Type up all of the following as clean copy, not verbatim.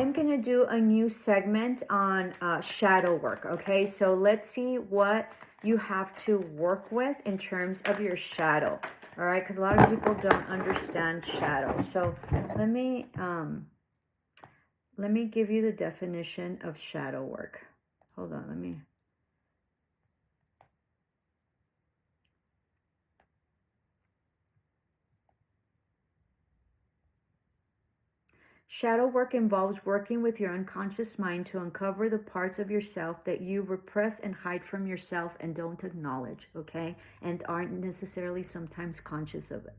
I'm going to do a new segment on shadow work, okay? So let's see what you have to work with in terms of your shadow, all right? Because a lot of people don't understand shadow. So let me give you the definition of shadow work. Hold on, let me... Shadow work involves working with your unconscious mind to uncover the parts of yourself that you repress and hide from yourself and don't acknowledge, okay? And aren't necessarily sometimes conscious of it.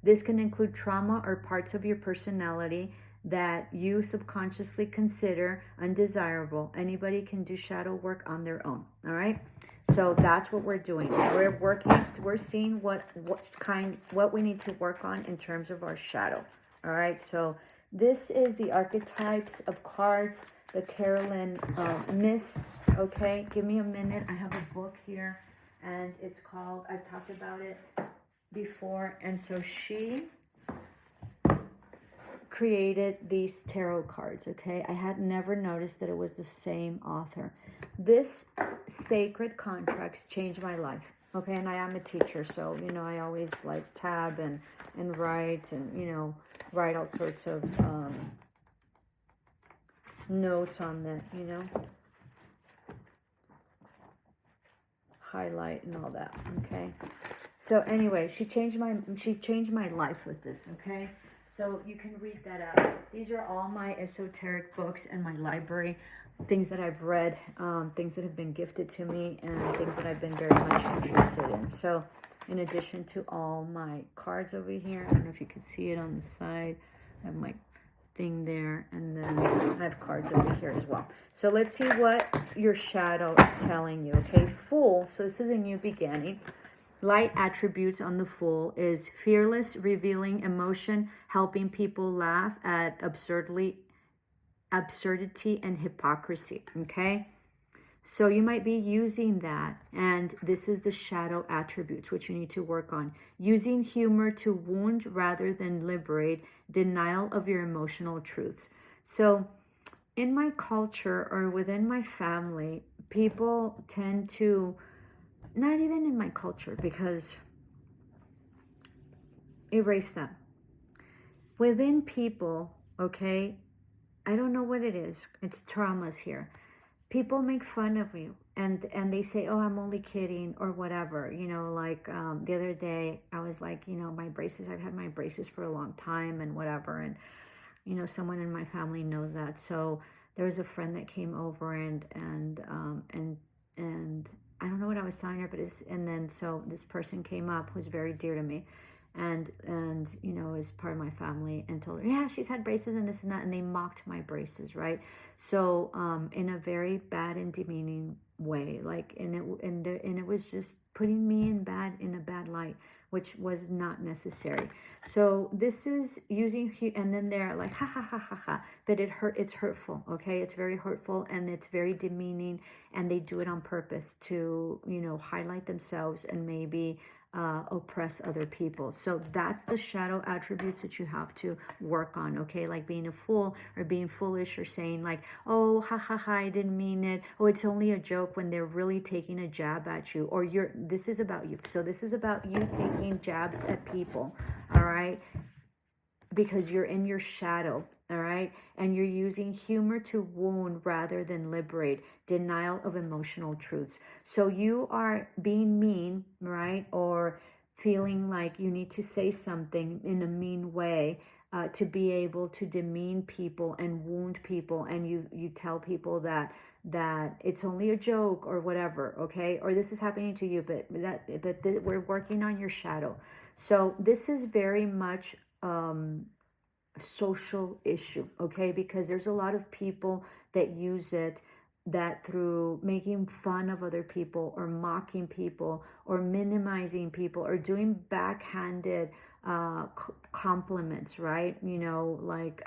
This can include trauma or parts of your personality that you subconsciously consider undesirable. Anybody can do shadow work on their own, all right? So that's what we're doing. We're seeing what we need to work on in terms of our shadow, all right? So this is the archetypes of cards, the Carolyn Myss, okay? Give me a minute. I have a book here, and it's called, I've talked about it before, and so she created these tarot cards, okay? I had never noticed that it was the same author. This Sacred Contracts changed my life, okay? And I am a teacher, so, you know, I always like tab and write and, you know, write all sorts of notes on that, you know, highlight and all that, okay? So anyway, she changed my life with this, okay? So you can read that out. These are all my esoteric books in my library, things that I've read, things that have been gifted to me, and things that I've been very much interested in. So in addition to all my cards over here, I don't know if you can see it on the side, I have my thing there, and then I have cards over here as well. So let's see what your shadow is telling you, okay? Fool, so this is a new beginning. Light attributes on the Fool is fearless, revealing emotion, helping people laugh at absurdity and hypocrisy, okay? So you might be using that, and this is the shadow attributes, which you need to work on. Using humor to wound rather than liberate, denial of your emotional truths. So in my culture or within my family, people tend to, not even in my culture, because erase them. Within people, okay, I don't know what it is. It's traumas here. People make fun of you and they say, oh, I'm only kidding or whatever, you know, like the other day I was like, you know, my braces, I've had my braces for a long time and whatever, and you know, someone in my family knows that. So there was a friend that came over and I don't know what I was telling her, but and then so this person came up who's very dear to me, and you know, is part of my family, and told her, yeah, she's had braces and this and that, and they mocked my braces, right? So in a very bad and demeaning way, like, and it was just putting me in a bad light, which was not necessary. So this is using, and then they're like, ha ha ha ha ha, but it's hurtful, okay? It's very hurtful and it's very demeaning, and they do it on purpose to, you know, highlight themselves and maybe oppress other people. So that's the shadow attributes that you have to work on, okay? Like being a fool or being foolish or saying like, oh, ha ha ha, I didn't mean it. Oh, it's only a joke, when they're really taking a jab at you, or this is about you. So this is about you taking jabs at people, all right? Because you're in your shadow, all right? And you're using humor to wound rather than liberate, denial of emotional truths. So you are being mean, right? Or feeling like you need to say something in a mean way to be able to demean people and wound people. And you tell people that it's only a joke or whatever, okay? Or this is happening to you, but we're working on your shadow. So this is very much social issue, okay? Because there's a lot of people that use it, that through making fun of other people or mocking people or minimizing people or doing backhanded compliments, right? You know, like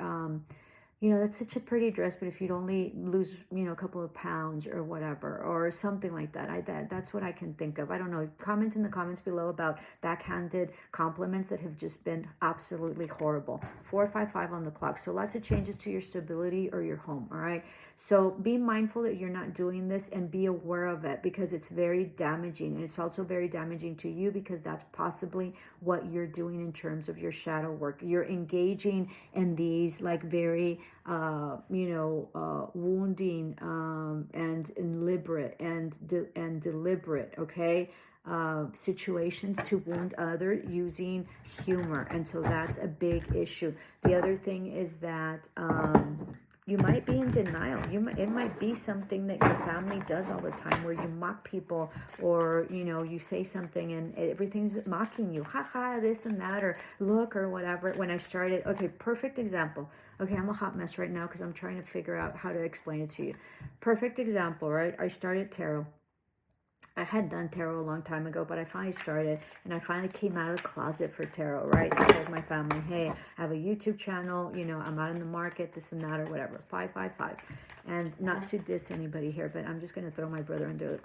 that's such a pretty dress, but if you'd only lose, a couple of pounds or whatever, or something like that. That's what I can think of. I don't know. Comment in the comments below about backhanded compliments that have just been absolutely horrible. 455 on the clock. So lots of changes to your stability or your home. All right. So be mindful that you're not doing this and be aware of it, because it's very damaging. And it's also very damaging to you, because that's possibly what you're doing in terms of your shadow work. You're engaging in these like very, wounding and deliberate, okay? Situations to wound other using humor. And so that's a big issue. The other thing is that you might be in denial. It might be something that your family does all the time, where you mock people, or you say something and everything's mocking you, haha, this and that, or look, or whatever. When I started, okay, perfect example. Okay, I'm a hot mess right now because I'm trying to figure out how to explain it to you. Perfect example, right? I started tarot. I had done tarot a long time ago, but I finally started, and I finally came out of the closet for tarot, right? I told my family, hey, I have a YouTube channel, I'm out in the market, this and that, or whatever, 555. And not to diss anybody here, but I'm just going to throw my brother under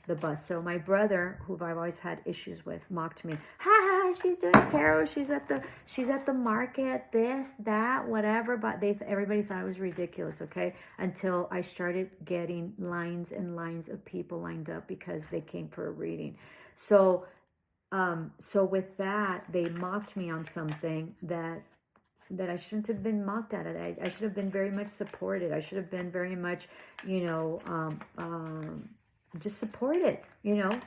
the bus. So my brother, who I've always had issues with, mocked me. Ha, she's doing tarot, she's at the market, this, that, whatever. But everybody thought it was ridiculous, okay? Until I started getting lines and lines of people lined up because they came for a reading. So with that, they mocked me on something that I shouldn't have been mocked at it. I should have been very much supported. I should have been very much, just support it,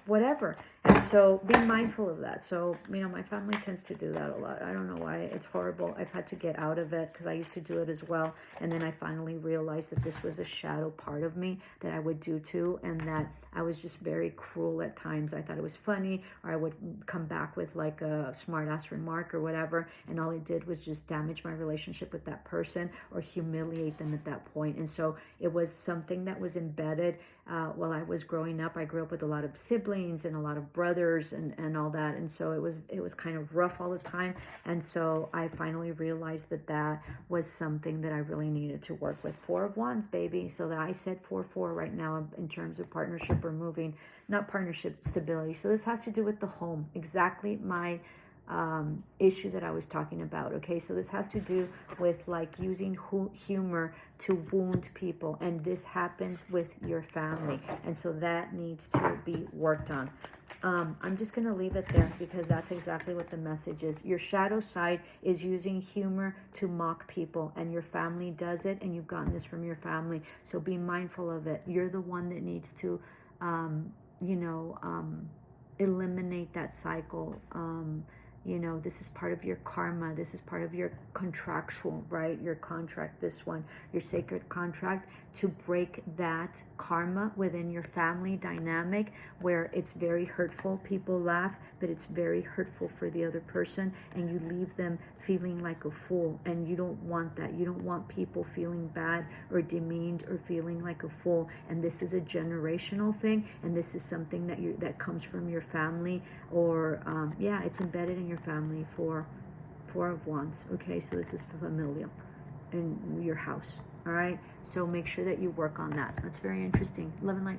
whatever. And so be mindful of that. So, my family tends to do that a lot. I don't know why. It's horrible. I've had to get out of it because I used to do it as well. And then I finally realized that this was a shadow part of me that I would do too. And that I was just very cruel at times. I thought it was funny, or I would come back with like a smart ass remark or whatever. And all it did was just damage my relationship with that person or humiliate them at that point. And so it was something that was embedded while I was growing up. I grew up with a lot of siblings and a lot of brothers and all that. And so it was kind of rough all the time. And so I finally realized that was something that I really needed to work with. 4 of Wands, baby. So that I said 4-4 right now in terms of partnership or moving, not partnership, stability. So this has to do with the home. Exactly my issue that I was talking about. Okay, so this has to do with like using humor to wound people, and this happens with your family, and so that needs to be worked on. I'm just going to leave it there because that's exactly what the message is. Your shadow side is using humor to mock people, and your family does it, and you've gotten this from your family, so be mindful of it. You're the one that needs to eliminate that cycle. This is part of your karma. This is part of your contractual, right? Your contract, this one, your sacred contract, to break that karma within your family dynamic where it's very hurtful. People laugh, but it's very hurtful for the other person, and you leave them feeling like a fool, and you don't want that. You don't want people feeling bad or demeaned or feeling like a fool. And this is a generational thing, and this is something that comes from your family, or it's embedded in your family. 4 of Wands. Okay, so this is familial in your house. All right, so make sure that you work on that. That's very interesting. Love and light.